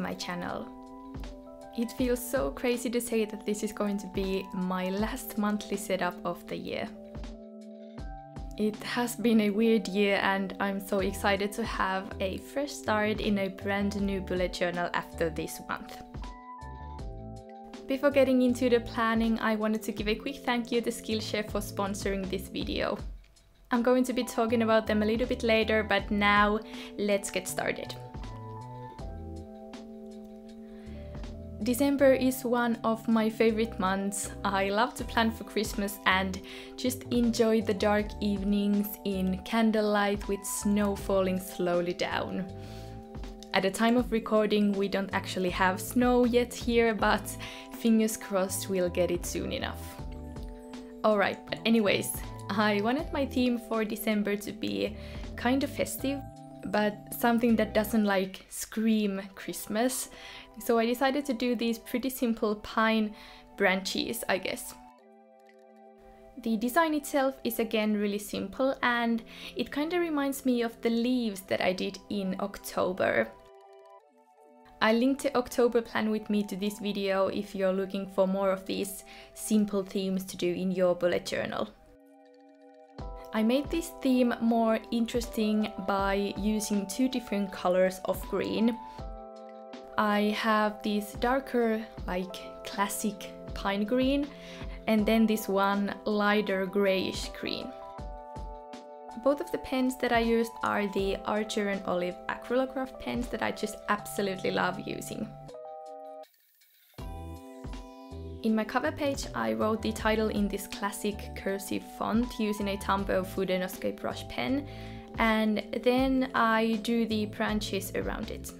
my channel. It feels so crazy to say that this is going to be my last monthly setup of the year. It has been a weird year and I'm so excited to have a fresh start in a brand new bullet journal after this month. Before getting into the planning, I wanted to give a quick thank you to Skillshare for sponsoring this video. I'm going to be talking about them a little bit later, but now let's get started. December is one of my favorite months. I love to plan for Christmas and just enjoy the dark evenings in candlelight with snow falling slowly down. At the time of recording, we don't actually have snow yet here, but fingers crossed we'll get it soon enough. Alright, but anyways, I wanted my theme for December to be kind of festive, but something that doesn't like scream Christmas. So I decided to do these pretty simple pine branches, I guess. The design itself is again really simple and it kind of reminds me of the leaves that I did in October. I linked the October plan with me to this video if you're looking for more of these simple themes to do in your bullet journal. I made this theme more interesting by using two different colors of green. I have this darker, like classic pine green, and then this one lighter grayish green. Both of the pens that I used are the Archer&Olive Acrylograph pens that I just absolutely love using. In my cover page, I wrote the title in this classic cursive font using a Tombow Fudenosuke Brush pen, and then I drew the branches around it.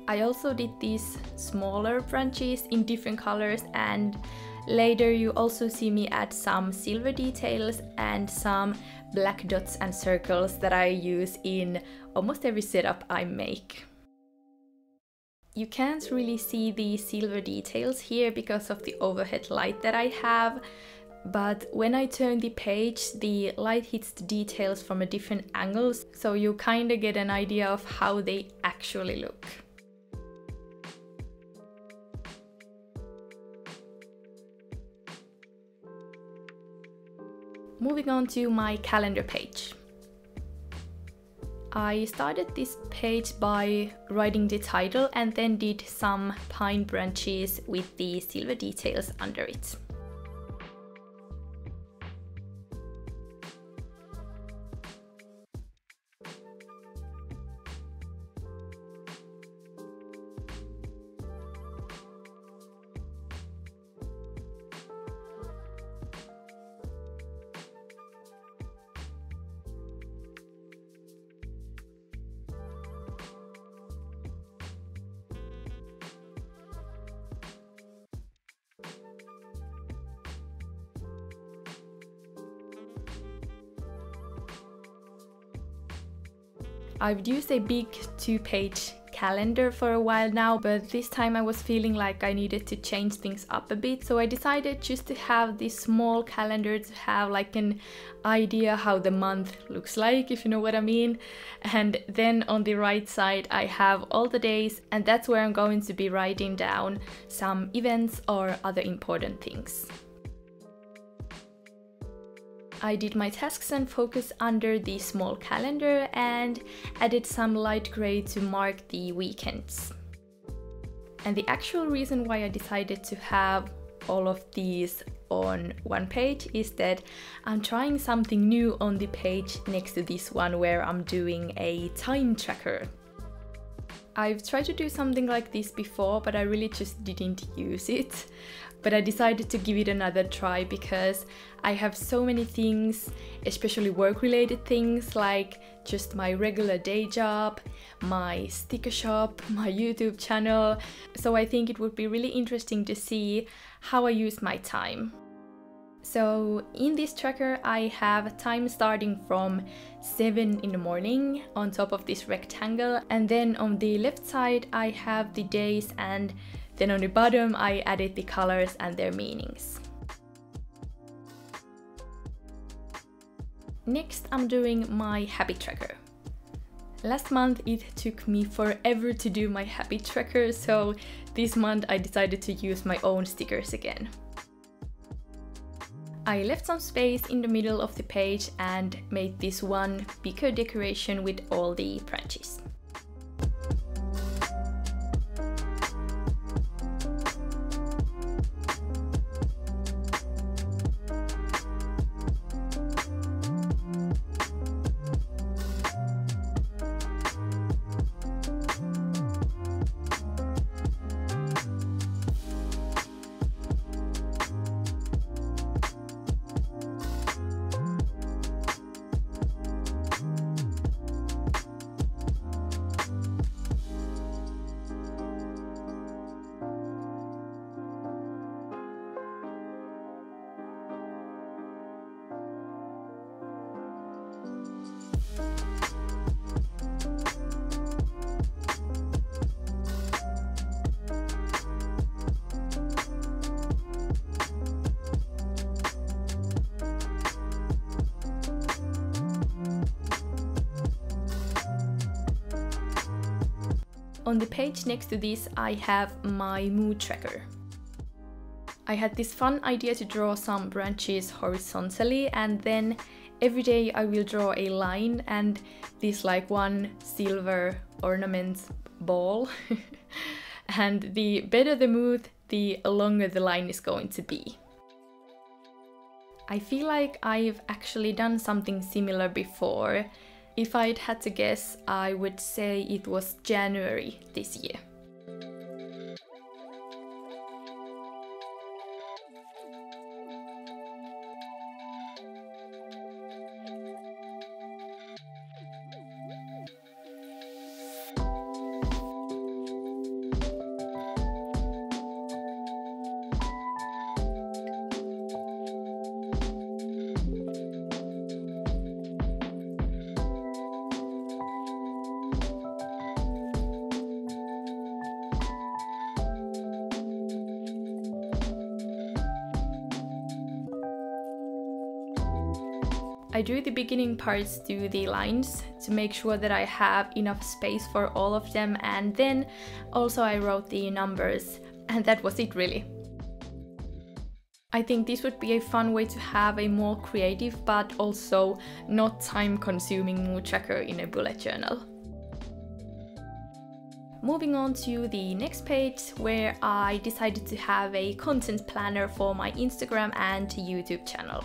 I also did these smaller branches in different colors, and later you also see me add some silver details and some black dots and circles that I use in almost every setup I make. You can't really see the silver details here because of the overhead light that I have, but when I turn the page, the light hits the details from a different angle, so you kinda get an idea of how they actually look. Moving on to my calendar page. I started this page by writing the title and then did some pine branches with the silver details under it. I've used a big 2-page calendar for a while now, but this time I was feeling like I needed to change things up a bit, so I decided just to have this small calendar to have like an idea how the month looks like, if you know what I mean. And then on the right side I have all the days, and that's where I'm going to be writing down some events or other important things. I did my tasks and focus under the small calendar and added some light grey to mark the weekends. And the actual reason why I decided to have all of these on one page is that I'm trying something new on the page next to this one where I'm doing a time tracker. I've tried to do something like this before, but I really just didn't use it. But I decided to give it another try because I have so many things, especially work-related things like just my regular day job, my sticker shop, my YouTube channel. So I think it would be really interesting to see how I use my time. So in this tracker I have time starting from 7 in the morning on top of this rectangle, and then on the left side I have the days, and then on the bottom I added the colors and their meanings. Next I'm doing my habit tracker. Last month it took me forever to do my habit tracker, so this month I decided to use my own stickers again. I left some space in the middle of the page and made this one bigger decoration with all the branches. On the page next to this I have my mood tracker. I had this fun idea to draw some branches horizontally, and then every day I will draw a line and this like one silver ornament ball. And the better the mood, the longer the line is going to be. I feel like I've actually done something similar before. If I'd had to guess, I would say it was January this year. I drew the beginning parts to the lines to make sure that I have enough space for all of them, and then also I wrote the numbers, and that was it really. I think this would be a fun way to have a more creative but also not time-consuming mood tracker in a bullet journal. Moving on to the next page, where I decided to have a content planner for my Instagram and YouTube channel.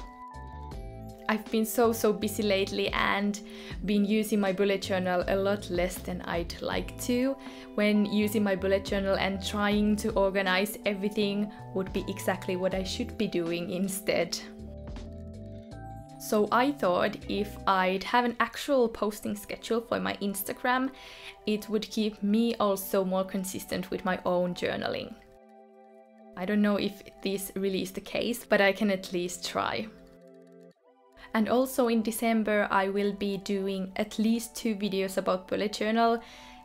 I've been so busy lately and been using my bullet journal a lot less than I'd like to. When using my bullet journal and trying to organize everything would be exactly what I should be doing instead. So I thought if I'd have an actual posting schedule for my Instagram, it would keep me also more consistent with my own journaling. I don't know if this really is the case, but I can at least try. And also in December I will be doing at least 2 videos about bullet journal,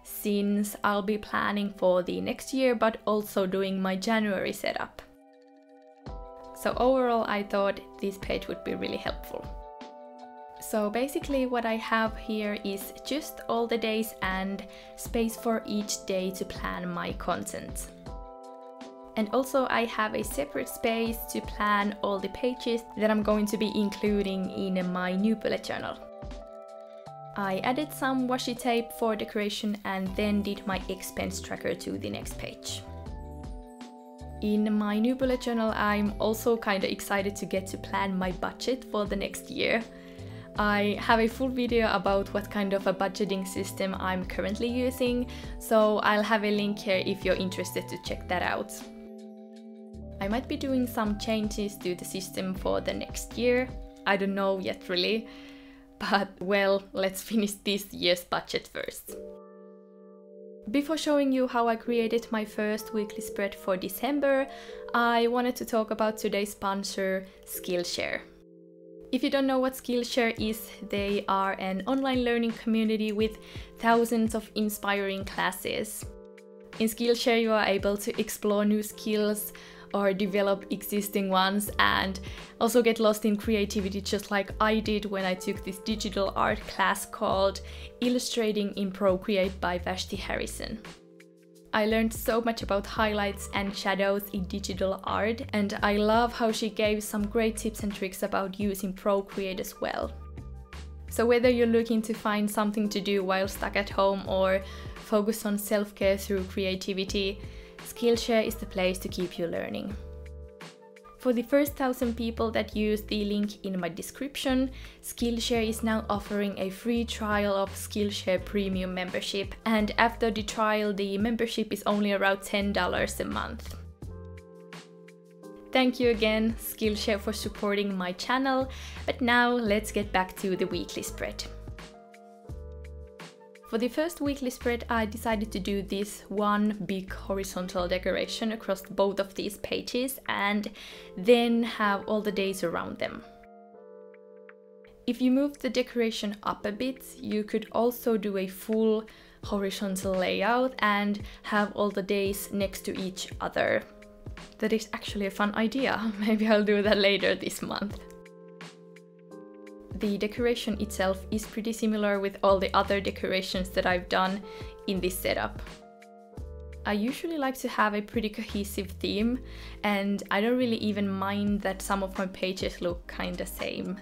since I'll be planning for the next year but also doing my January setup. So overall I thought this page would be really helpful. So basically what I have here is just all the days and space for each day to plan my content. And also I have a separate space to plan all the pages that I'm going to be including in my new bullet journal. I added some washi tape for decoration and then did my expense tracker to the next page. In my new bullet journal I'm also kinda excited to get to plan my budget for the next year. I have a full video about what kind of a budgeting system I'm currently using, so I'll have a link here if you're interested to check that out. I might be doing some changes to the system for the next year. I don't know yet really, but well, let's finish this year's budget first. Before showing you how I created my first weekly spread for December, I wanted to talk about today's sponsor, Skillshare. If you don't know what Skillshare is, they are an online learning community with thousands of inspiring classes. In Skillshare you are able to explore new skills, or develop existing ones and also get lost in creativity just like I did when I took this digital art class called Illustrating in Procreate by Vashti Harrison. I learned so much about highlights and shadows in digital art, and I love how she gave some great tips and tricks about using Procreate as well. So whether you're looking to find something to do while stuck at home or focus on self-care through creativity, Skillshare is the place to keep you learning. For the first 1,000 people that use the link in my description, Skillshare is now offering a free trial of Skillshare Premium membership, and after the trial the membership is only around $10 a month. Thank you again, Skillshare, for supporting my channel, but now let's get back to the weekly spread. For the first weekly spread, I decided to do this one big horizontal decoration across both of these pages and then have all the days around them. If you move the decoration up a bit, you could also do a full horizontal layout and have all the days next to each other. That is actually a fun idea. Maybe I'll do that later this month. The decoration itself is pretty similar with all the other decorations that I've done in this setup. I usually like to have a pretty cohesive theme, and I don't really even mind that some of my pages look kinda same.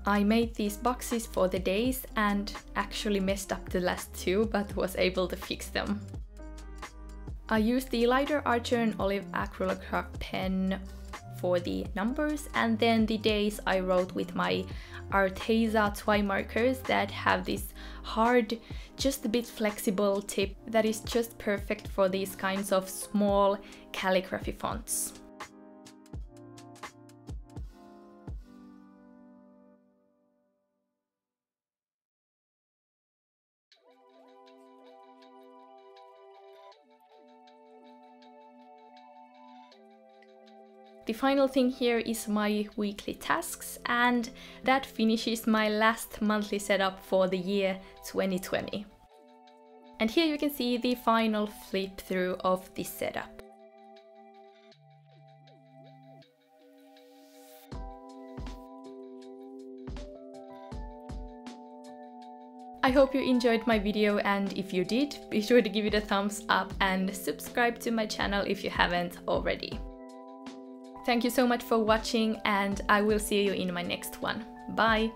I made these boxes for the days and actually messed up the last two, but was able to fix them. I used the lighter Archer&Olive Acrylograph pen for the numbers, and then the days I wrote with my Arteza TwiMarkers that have this hard, just a bit flexible tip that is just perfect for these kinds of small calligraphy fonts. The final thing here is my weekly tasks, and that finishes my last monthly setup for the year 2020. And here you can see the final flip through of this setup. I hope you enjoyed my video, and if you did, be sure to give it a thumbs up and subscribe to my channel if you haven't already. Thank you so much for watching, and I will see you in my next one. Bye!